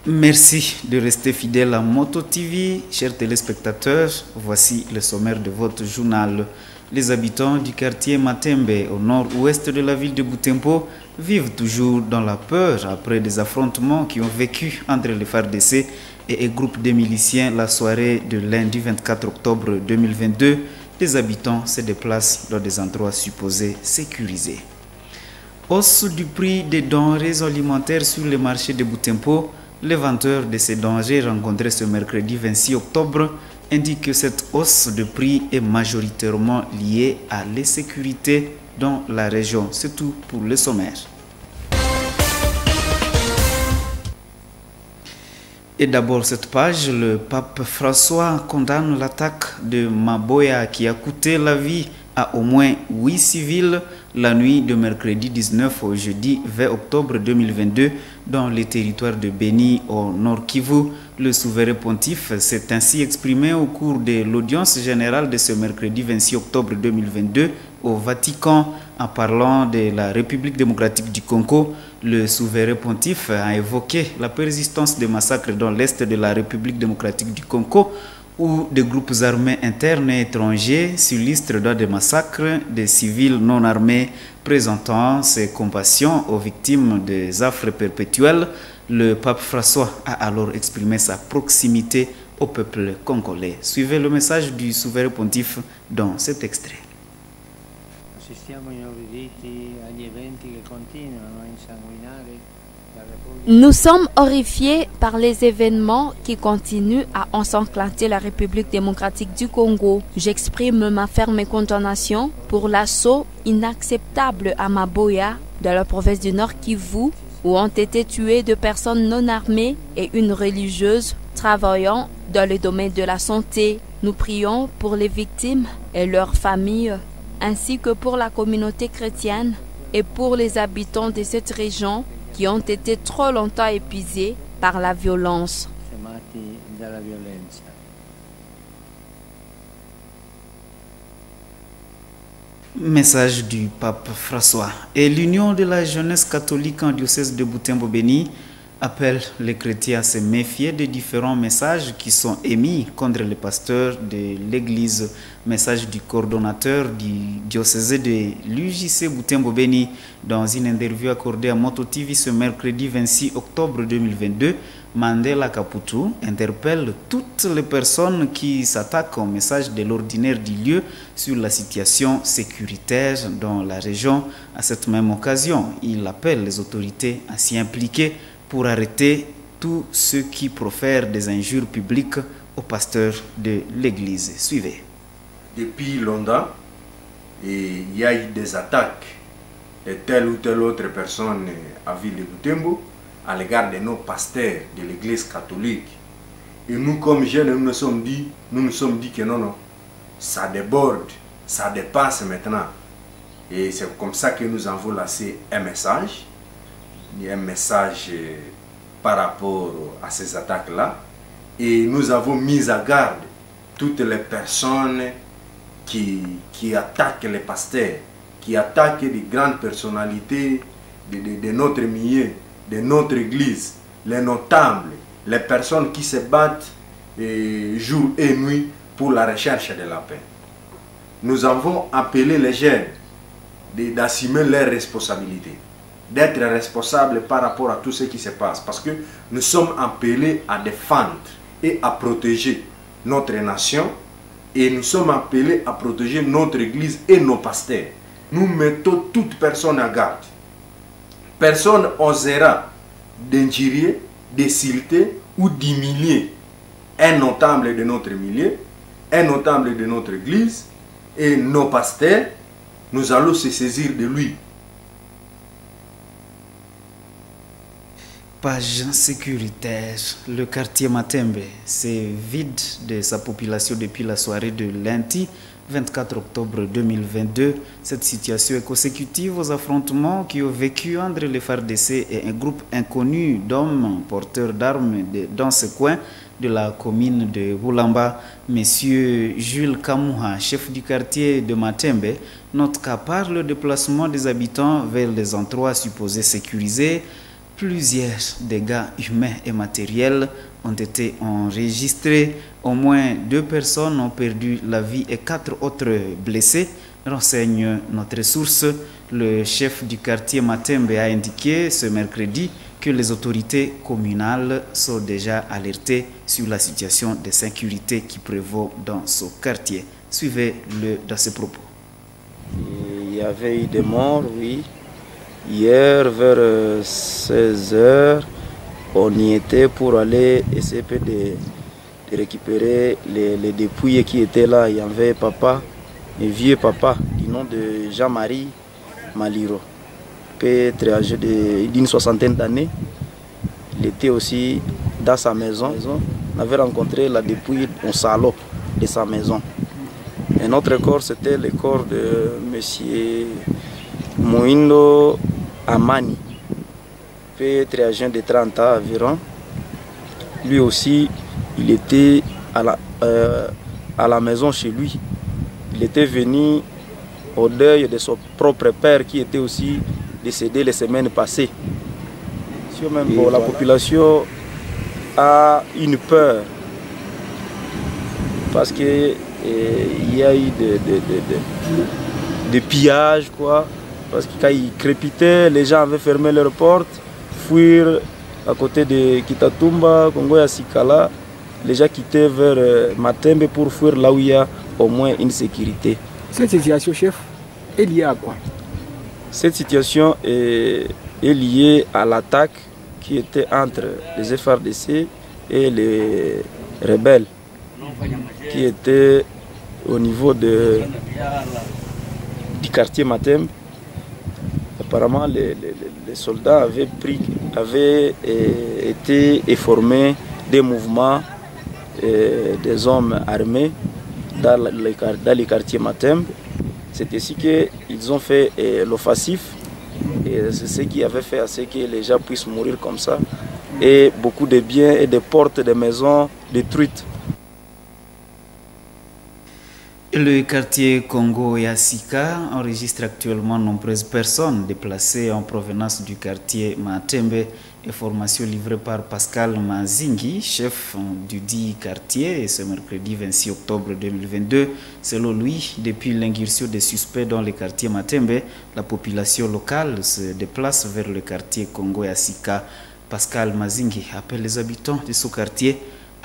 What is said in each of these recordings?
Merci de rester fidèle à Moto TV. Chers téléspectateurs, voici le sommaire de votre journal. Les habitants du quartier Matembe, au nord-ouest de la ville de Butembo, vivent toujours dans la peur après des affrontements qui ont vécu entre les FARDC et un groupe de miliciens la soirée de lundi 24 octobre 2022. Les habitants se déplacent dans des endroits supposés sécurisés. Hausse du prix des denrées alimentaires sur le marché de Butembo. Les vendeurs de ces denrées rencontrés ce mercredi 26 octobre indiquent que cette hausse de prix est majoritairement liée à l'insécurité dans la région. C'est tout pour le sommaire. Et d'abord cette page, le pape François condamne l'attaque de Maboya qui a coûté la vie à au moins 8 civils la nuit de mercredi 19 au jeudi 20 octobre 2022 dans les territoires de Béni au Nord Kivu. Le souverain pontife s'est ainsi exprimé au cours de l'audience générale de ce mercredi 26 octobre 2022 au Vatican en parlant de la République démocratique du Congo. Le souverain pontife a évoqué la persistance des massacres dans l'est de la République démocratique du Congo où des groupes armés internes et étrangers s'illustrent dans des massacres des civils non armés, présentant ses compassions aux victimes des affres perpétuelles. Le pape François a alors exprimé sa proximité au peuple congolais. Suivez le message du souverain pontife dans cet extrait. Nous sommes horrifiés par les événements qui continuent à ensanglanter la République démocratique du Congo. J'exprime ma ferme condamnation pour l'assaut inacceptable à Maboya, dans la province du Nord Kivu, où ont été tuées 2 personnes non armées et une religieuse travaillant dans le domaine de la santé. Nous prions pour les victimes et leurs familles, ainsi que pour la communauté chrétienne et pour les habitants de cette région qui ont été trop longtemps épuisés par la violence. Message du pape François. Et l'Union de la jeunesse catholique en diocèse de Butembo-Béni appelle les chrétiens à se méfier des différents messages qui sont émis contre les pasteurs de l'église. Message du coordonnateur du diocèse de l'UJC Butembo-Béni dans une interview accordée à Moto TV ce mercredi 26 octobre 2022. Mandela Kaputu interpelle toutes les personnes qui s'attaquent au message de l'ordinaire du lieu sur la situation sécuritaire dans la région. À cette même occasion, il appelle les autorités à s'y impliquer pour arrêter tous ceux qui profèrent des injures publiques aux pasteurs de l'église. Suivez. Depuis longtemps, il y a eu des attaques de telle ou telle autre personne à Ville de Butembo à l'égard de nos pasteurs de l'église catholique. Et nous, comme jeunes, nous nous sommes dit que non, ça déborde, ça dépasse maintenant. Et c'est comme ça que nous avons lancé un message par rapport à ces attaques-là. Et nous avons mis à garde toutes les personnes qui attaquent les pasteurs, qui attaquent les grandes personnalités de notre milieu, de notre église, les notables, les personnes qui se battent jour et nuit pour la recherche de la paix. Nous avons appelé les jeunes d'assumer leurs responsabilités, d'être responsables par rapport à tout ce qui se passe, parce que nous sommes appelés à défendre et à protéger notre nation, et nous sommes appelés à protéger notre église et nos pasteurs. Nous mettons toute personne à garde. Personne n'osera d'injurier, d'insulter ou d'humilier un notable de notre milieu, un notable de notre église et nos pasteurs. Nous allons se saisir de lui. Page sécuritaire. Le quartier Matembe s'est vide de sa population depuis la soirée de lundi 24 octobre 2022. Cette situation est consécutive aux affrontements qui ont vécu entre les FARDC et un groupe inconnu d'hommes porteurs d'armes dans ce coin de la commune de Boulamba. Monsieur Jules Kamouha, chef du quartier de Matembe, note qu'à part le déplacement des habitants vers les endroits supposés sécurisés, Plusieurs dégâts humains et matériels ont été enregistrés. Au moins 2 personnes ont perdu la vie et 4 autres blessés, renseigne notre source. Le chef du quartier Matembe a indiqué ce mercredi que les autorités communales sont déjà alertées sur la situation de sécurité qui prévaut dans ce quartier. Suivez-le dans ses propos. Il y avait eu des morts, oui. Hier, vers 16h, on y était pour aller essayer de récupérer les dépouilles qui étaient là. Il y avait papa, un vieux papa, du nom de Jean-Marie Maliro, très âgé d'une 60aine d'années. Il était aussi dans sa maison. On avait rencontré la dépouille au salon de sa maison. Un autre corps, c'était le corps de M. Moindo Amani, très âgé de 30 ans environ. Lui aussi, il était à la maison chez lui. Il était venu au deuil de son propre père qui était aussi décédé les semaines passées. Bon, la population a une peur parce que il y a eu des pillages, quoi. Parce que quand il crépitait, les gens avaient fermé leurs portes, fuir à côté de Kitatumba, Kongoya Sikala. Les gens quittaient vers Matembe pour fuir là où il y a au moins une sécurité. Cette situation, chef, est liée à quoi? Cette situation est liée à l'attaque qui était entre les FRDC et les rebelles, qui étaient au niveau du quartier Matembe. Apparemment, les soldats avaient été informés des mouvements des hommes armés dans les quartiers Matembe. C'est ainsi qu'ils ont fait l'offensif. Et c'est ce qui avait fait à ce que les gens puissent mourir comme ça. Et beaucoup de biens et de portes de maisons détruites. Le quartier Congo et Asika enregistre actuellement nombreuses personnes déplacées en provenance du quartier Matembe. Information livrée par Pascal Mazingi, chef du dit quartier, ce mercredi 26 octobre 2022. Selon lui, depuis l'ingursion des suspects dans le quartier Matembe, la population locale se déplace vers le quartier Congo et Asika. Pascal Mazingi appelle les habitants de ce quartier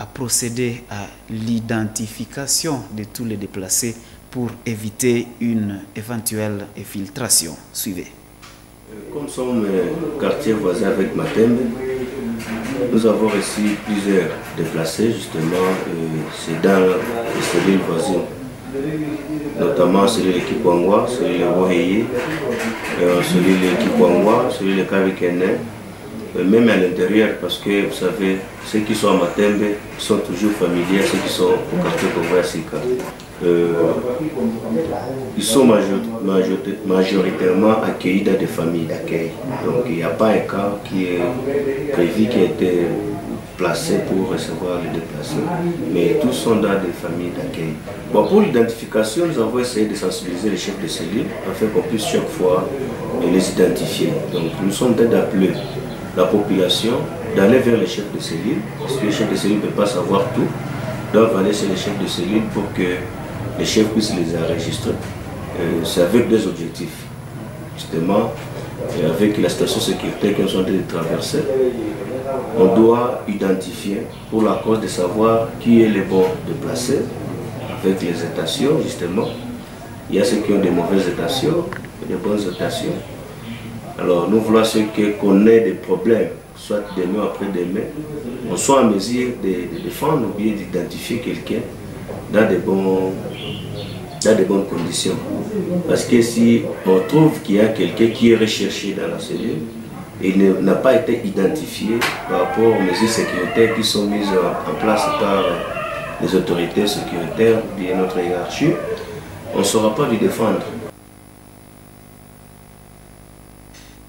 à procéder à l'identification de tous les déplacés pour éviter une éventuelle infiltration. Suivez. Comme nous sommes quartier voisin avec Matembe, nous avons reçu plusieurs déplacés, justement, c'est dans les cellules voisines, notamment celui de Kikwangwa, celui de Roheye, celui de Kikwangwa, celui de Karikene, même à l'intérieur, parce que vous savez, ceux qui sont à Matembe sont toujours familiers, ceux qui sont au quartier Congo-Asika. Ils sont majoritairement accueillis dans des familles d'accueil. Donc il n'y a pas un cas qui est prévu, qui a été placé pour recevoir les déplacés. Mais tous sont dans des familles d'accueil. Bon, pour l'identification, nous avons essayé de sensibiliser les chefs de cellule afin qu'on puisse chaque fois les identifier. Donc nous sommes en train d'appeler la population d'aller vers les chefs de cellule, parce que les chefs de cellule ne peuvent pas savoir tout. Donc aller chez les chefs de cellule pour que les chefs puissent les enregistrer. C'est avec des objectifs. Justement, avec la station sécuritaire qu'ils sont en train de traverser, on doit identifier pour la cause de savoir qui est le bon déplacé avec les étations, justement. Il y a ceux qui ont des mauvaises étations et des bonnes étations. Alors nous voulons ceux qu'on ait des problèmes, soit demain ou après-demain, on soit en mesure de défendre ou bien d'identifier quelqu'un dans de bonnes conditions. Parce que si on trouve qu'il y a quelqu'un qui est recherché dans la cellule et n'a pas été identifié par rapport aux mesures sécuritaires qui sont mises en place par les autorités sécuritaires, bien notre hiérarchie, on ne saura pas lui défendre.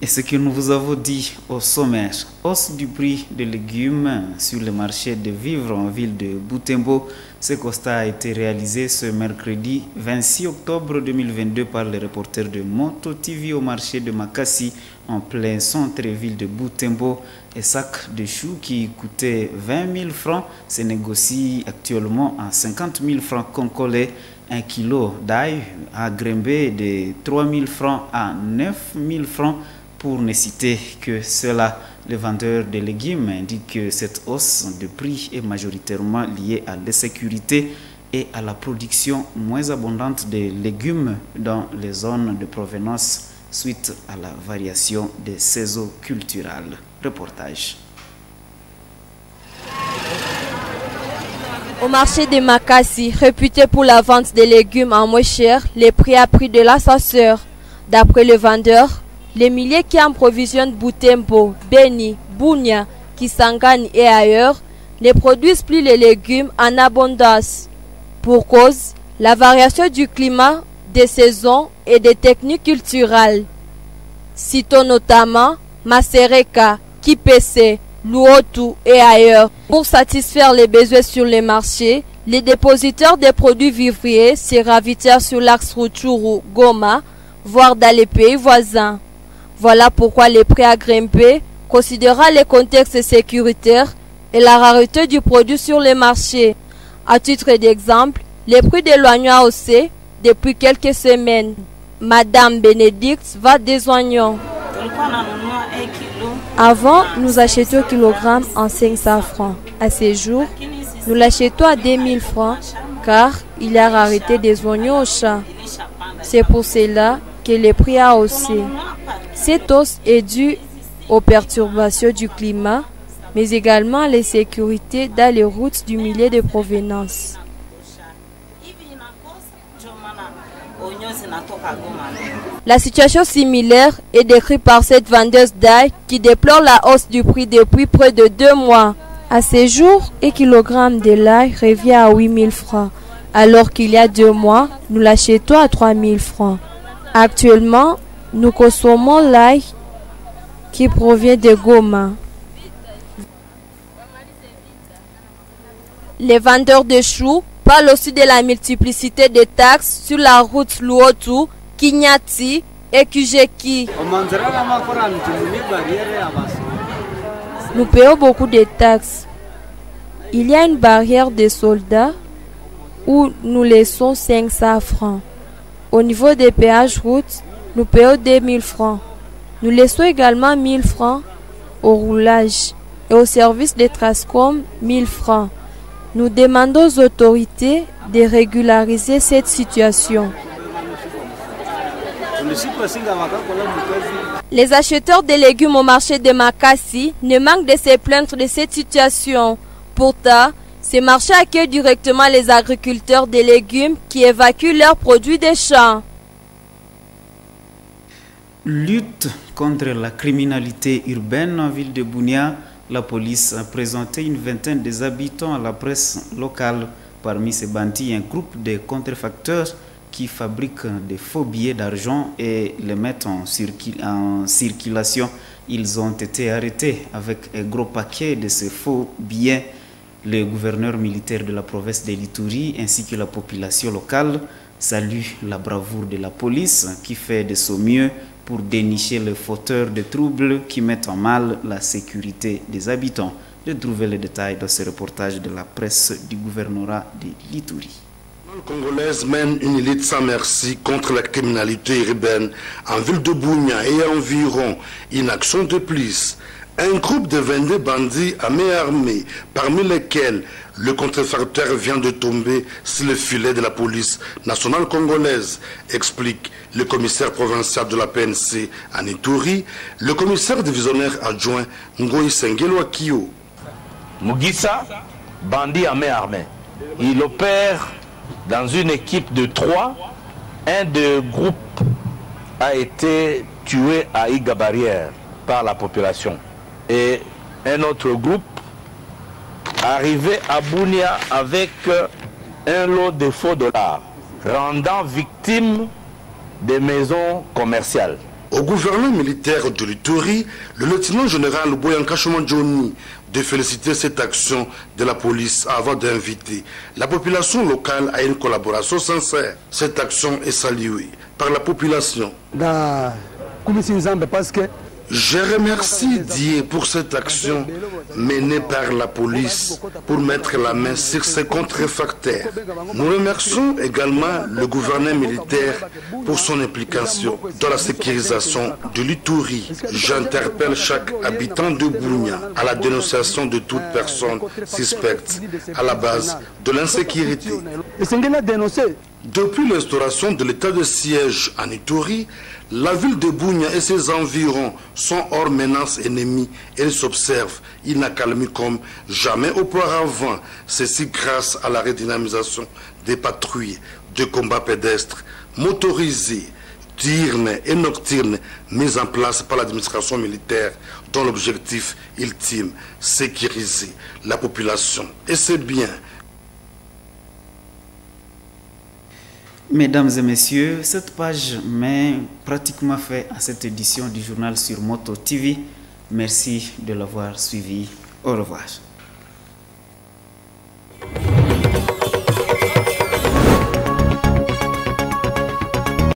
Et ce que nous vous avons dit au sommaire, hausse du prix des légumes sur le marché de vivres en ville de Butembo. Ce constat a été réalisé ce mercredi 26 octobre 2022 par les reporters de Moto TV au marché de Makassi en plein centre-ville de Butembo. Un sac de choux qui coûtait 20 000 francs se négocie actuellement à 50 000 francs congolais. Un kilo d'ail a grimpé de 3 000 francs à 9 000 francs. Pour ne citer que cela, le vendeur de légumes indique que cette hausse de prix est majoritairement liée à l'insécurité et à la production moins abondante de légumes dans les zones de provenance suite à la variation des saisons culturelles. Reportage. Au marché de Makassi, réputé pour la vente des légumes en moins cher, les prix a pris de l'ascenseur. D'après le vendeur, les milliers qui approvisionnent Butembo, Beni, Bunia, Kisangani et ailleurs ne produisent plus les légumes en abondance. Pour cause, la variation du climat, des saisons et des techniques culturelles. Citons notamment Masereka, Kipese, Luotu et ailleurs. Pour satisfaire les besoins sur les marchés, les dépositeurs des produits vivriers se ravitèrent sur l'axe Rutshuru, Goma, voire dans les pays voisins. Voilà pourquoi les prix a grimpé, considérant les contextes sécuritaires et la rareté du produit sur les marchés. À titre d'exemple, les prix de l'oignon a haussé depuis quelques semaines. Madame Bénédicte va des oignons. Avant, nous achetions au kilogramme en 500 francs. À ces jours, nous l'achetons à 2000 francs car il y a rareté des oignons au champ. C'est pour cela que les prix a haussé. Cette hausse est due aux perturbations du climat, mais également à l'insécurité dans les routes du milieu de provenance. La situation similaire est décrite par cette vendeuse d'ail qui déplore la hausse du prix depuis près de 2 mois. À ce jour, un kilogramme de l'ail revient à 8000 francs, alors qu'il y a 2 mois, nous l'achetons à 3000 francs. Actuellement, nous consommons l'ail qui provient de Goma. Les vendeurs de choux parlent aussi de la multiplicité de taxes sur la route Luotu, Kinyati et Kujeki. Nous payons beaucoup de taxes. Il y a une barrière des soldats où nous laissons 500 francs. Au niveau des péages routes, nous payons 2000 francs. Nous laissons également 1000 francs au roulage et au service des Trascom 1000 francs. Nous demandons aux autorités de régulariser cette situation. Les acheteurs de légumes au marché de Makassi ne manquent de se plaindre de cette situation. Pourtant, ce marché accueille directement les agriculteurs de légumes qui évacuent leurs produits des champs. Lutte contre la criminalité urbaine en ville de Bunia. La police a présenté une vingtaine des habitants à la presse locale. Parmi ces bandits, un groupe de contrefacteurs qui fabriquent des faux billets d'argent et les mettent en circulation. Ils ont été arrêtés avec un gros paquet de ces faux billets. Le gouverneur militaire de la province de l'Ituri ainsi que la population locale saluent la bravoure de la police qui fait de son mieux pour dénicher les fauteurs de troubles qui mettent en mal la sécurité des habitants. De trouver les détails dans ce reportage de la presse du gouvernorat de l'Ituri. La congolaise mène une lutte sans merci contre la criminalité urbaine en ville de Bunia et environ une action de plus. Un groupe de 22 bandits à main armée, parmi lesquels le contrefacteur vient de tomber sur le filet de la police nationale congolaise, explique le commissaire provincial de la PNC à Ituri, le commissaire divisionnaire adjoint Ngoï Sengelo Akio. Mugisa, bandit à main armée. Il opère dans une équipe de 3. Un des groupes a été tué à Iga Barrière par la population. Et un autre groupe arrivé à Bunia avec un lot de faux dollars, rendant victime des maisons commerciales. Au Au gouverneur militaire de l'Ituri, le lieutenant-général Boyanka Johnny de féliciter cette action de la police avant d'inviter la population locale à une collaboration sincère. Cette action est saluée par la population. Je remercie Dieu pour cette action menée par la police pour mettre la main sur ces contrefacteurs. Nous remercions également le gouverneur militaire pour son implication dans la sécurisation de l'Ituri. J'interpelle chaque habitant de Bunia à la dénonciation de toute personne suspecte à la base de l'insécurité. Depuis l'instauration de l'état de siège en Ituri, la ville de Bunia et ses environs sont hors menace ennemie et s'observent une accalmie comme jamais auparavant. Ceci grâce à la redynamisation des patrouilles de combat pédestres motorisées, diurnes et nocturnes mises en place par l'administration militaire dont l'objectif ultime, sécuriser la population et ses biens. Mesdames et messieurs, cette page met pratiquement fin à cette édition du journal sur Moto TV. Merci de l'avoir suivi. Au revoir.